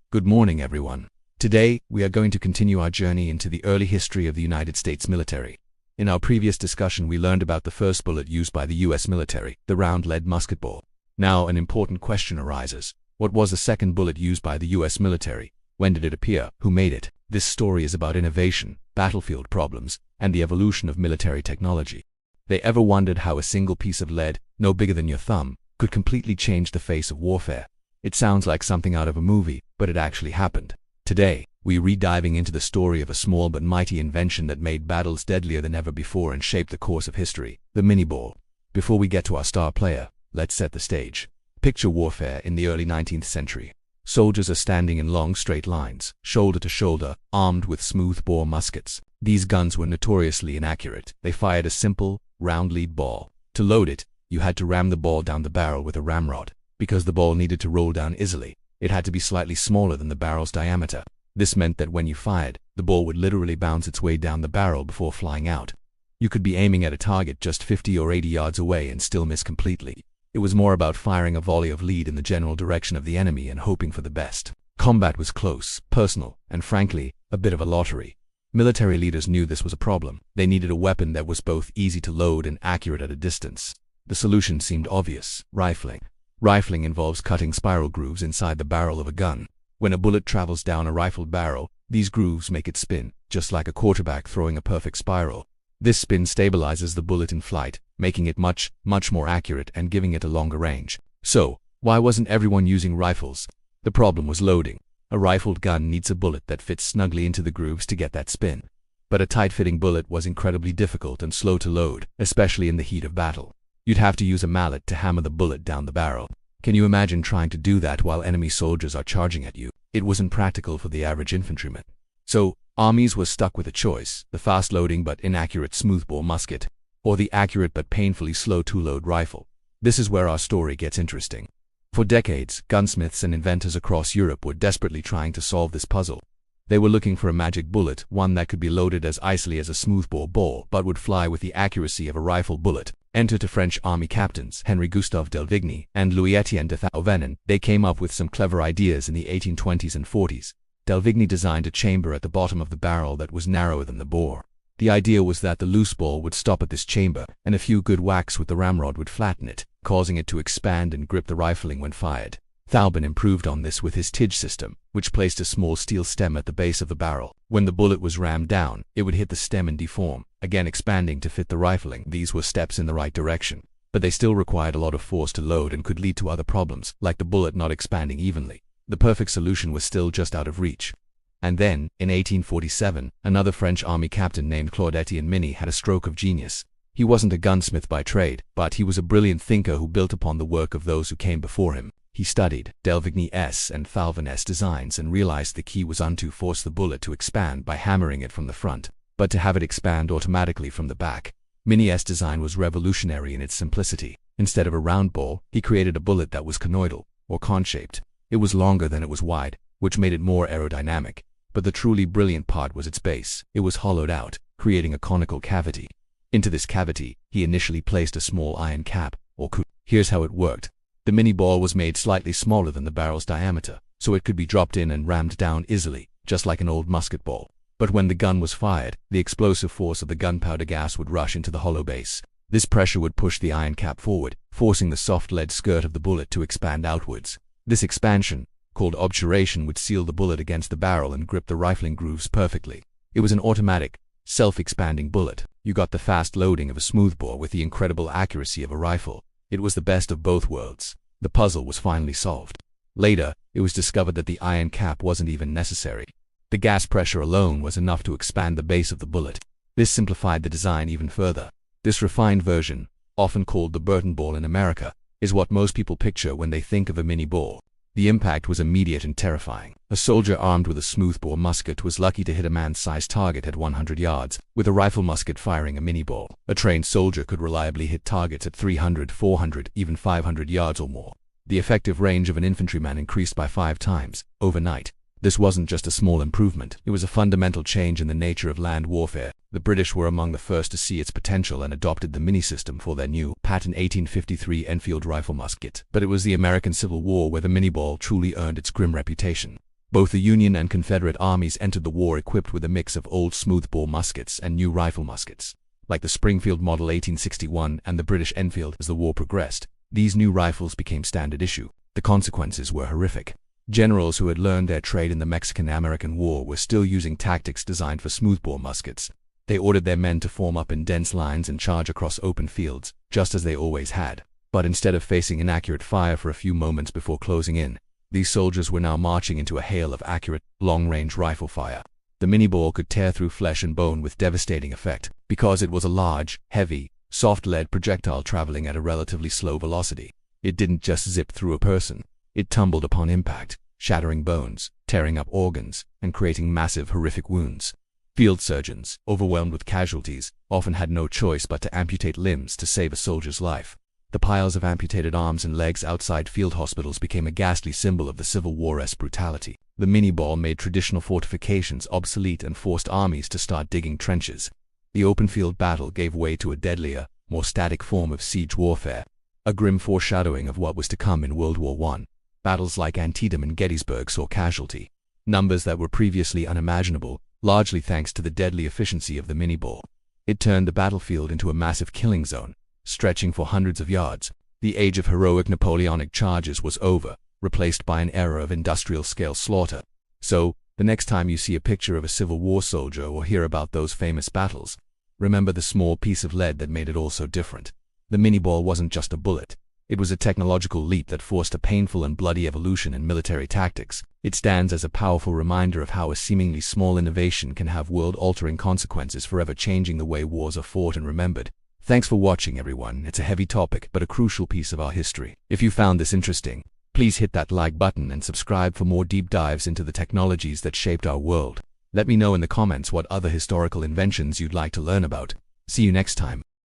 Good morning, everyone. Today, we are going to continue our journey into the early history of the United States military. In our previous discussion, we learned about the first bullet used by the US military, the round-lead musket ball. Now, an important question arises. What was the second bullet used by the US military? When did it appear? Who made it? This story is about innovation, battlefield problems, and the evolution of military technology. They ever wondered how a single piece of lead, no bigger than your thumb, could completely change the face of warfare? It sounds like something out of a movie, but it actually happened. Today, we are diving into the story of a small but mighty invention that made battles deadlier than ever before and shaped the course of history, the Minié Ball. Before we get to our star player, let's set the stage. Picture warfare in the early 19th century. Soldiers are standing in long straight lines, shoulder to shoulder, armed with smooth-bore muskets. These guns were notoriously inaccurate. They fired a simple, round-lead ball. To load it, you had to ram the ball down the barrel with a ramrod. Because the ball needed to roll down easily, it had to be slightly smaller than the barrel's diameter. This meant that when you fired, the ball would literally bounce its way down the barrel before flying out. You could be aiming at a target just 50 or 80 yards away and still miss completely. It was more about firing a volley of lead in the general direction of the enemy and hoping for the best. Combat was close, personal, and frankly, a bit of a lottery. Military leaders knew this was a problem. They needed a weapon that was both easy to load and accurate at a distance. The solution seemed obvious: rifling. Rifling involves cutting spiral grooves inside the barrel of a gun. When a bullet travels down a rifled barrel, these grooves make it spin, just like a quarterback throwing a perfect spiral. This spin stabilizes the bullet in flight, making it much more accurate and giving it a longer range. So, why wasn't everyone using rifles? The problem was loading. A rifled gun needs a bullet that fits snugly into the grooves to get that spin. But a tight-fitting bullet was incredibly difficult and slow to load, especially in the heat of battle. You'd have to use a mallet to hammer the bullet down the barrel. Can you imagine trying to do that while enemy soldiers are charging at you? It wasn't practical for the average infantryman. So, armies were stuck with a choice: the fast-loading but inaccurate smoothbore musket, or the accurate but painfully slow to-load rifle. This is where our story gets interesting. For decades, gunsmiths and inventors across Europe were desperately trying to solve this puzzle. They were looking for a magic bullet, one that could be loaded as easily as a smoothbore ball but would fly with the accuracy of a rifle bullet. Enter two French army captains, Henri Gustave Delvigny and Louis-Étienne de Thauvenen. They came up with some clever ideas in the 1820s and 40s. Delvigny designed a chamber at the bottom of the barrel that was narrower than the bore. The idea was that the loose ball would stop at this chamber, and a few good whacks with the ramrod would flatten it, causing it to expand and grip the rifling when fired. Thauvenen improved on this with his tidge system, which placed a small steel stem at the base of the barrel. When the bullet was rammed down, it would hit the stem and deform, again expanding to fit the rifling. These were steps in the right direction, but they still required a lot of force to load and could lead to other problems, like the bullet not expanding evenly. The perfect solution was still just out of reach. And then, in 1847, another French army captain named Claude-Étienne Minie had a stroke of genius. He wasn't a gunsmith by trade, but he was a brilliant thinker who built upon the work of those who came before him. He studied Delvigny's and Thauvenen's designs and realized the key was to force the bullet to expand by hammering it from the front, but to have it expand automatically from the back. Minie's design was revolutionary in its simplicity. Instead of a round ball, he created a bullet that was conoidal, or cone-shaped. It was longer than it was wide, which made it more aerodynamic. But the truly brilliant part was its base. It was hollowed out, creating a conical cavity. Into this cavity, he initially placed a small iron cap, or coupe. Here's how it worked. The Minié Ball was made slightly smaller than the barrel's diameter, so it could be dropped in and rammed down easily, just like an old musket ball. But when the gun was fired, the explosive force of the gunpowder gas would rush into the hollow base. This pressure would push the iron cap forward, forcing the soft lead skirt of the bullet to expand outwards. This expansion, called obturation, would seal the bullet against the barrel and grip the rifling grooves perfectly. It was an automatic, self-expanding bullet. You got the fast loading of a smoothbore with the incredible accuracy of a rifle. It was the best of both worlds. The puzzle was finally solved. Later, it was discovered that the iron cap wasn't even necessary. The gas pressure alone was enough to expand the base of the bullet. This simplified the design even further. This refined version, often called the Burton ball in America, is what most people picture when they think of a Minié Ball. The impact was immediate and terrifying. A soldier armed with a smoothbore musket was lucky to hit a man-sized target at 100 yards, with a rifle musket firing a Minié Ball. A trained soldier could reliably hit targets at 300, 400, even 500 yards or more. The effective range of an infantryman increased by 5 times, overnight. This wasn't just a small improvement, it was a fundamental change in the nature of land warfare. The British were among the first to see its potential and adopted the Minie system for their new, patent 1853 Enfield rifle musket. But it was the American Civil War where the Minié Ball truly earned its grim reputation. Both the Union and Confederate armies entered the war equipped with a mix of old smoothbore muskets and new rifle muskets. Like the Springfield Model 1861 and the British Enfield, as the war progressed, these new rifles became standard issue. The consequences were horrific. Generals who had learned their trade in the Mexican-American War were still using tactics designed for smoothbore muskets. They ordered their men to form up in dense lines and charge across open fields, just as they always had. But instead of facing inaccurate fire for a few moments before closing in, these soldiers were now marching into a hail of accurate, long-range rifle fire. The Minié Ball could tear through flesh and bone with devastating effect, because it was a large, heavy, soft lead projectile traveling at a relatively slow velocity. It didn't just zip through a person. It tumbled upon impact, shattering bones, tearing up organs, and creating massive, horrific wounds. Field surgeons, overwhelmed with casualties, often had no choice but to amputate limbs to save a soldier's life. The piles of amputated arms and legs outside field hospitals became a ghastly symbol of the Civil War-esque brutality. The Minié Ball made traditional fortifications obsolete and forced armies to start digging trenches. The open field battle gave way to a deadlier, more static form of siege warfare, a grim foreshadowing of what was to come in World War I. Battles like Antietam and Gettysburg saw casualty numbers that were previously unimaginable, largely thanks to the deadly efficiency of the Minié Ball. It turned the battlefield into a massive killing zone, stretching for hundreds of yards. The age of heroic Napoleonic charges was over, replaced by an era of industrial-scale slaughter. So, the next time you see a picture of a Civil War soldier or hear about those famous battles, remember the small piece of lead that made it all so different. The Minié Ball wasn't just a bullet. It was a technological leap that forced a painful and bloody evolution in military tactics. It stands as a powerful reminder of how a seemingly small innovation can have world-altering consequences, forever changing the way wars are fought and remembered. Thanks for watching, everyone. It's a heavy topic, but a crucial piece of our history. If you found this interesting, please hit that like button and subscribe for more deep dives into the technologies that shaped our world. Let me know in the comments what other historical inventions you'd like to learn about. See you next time.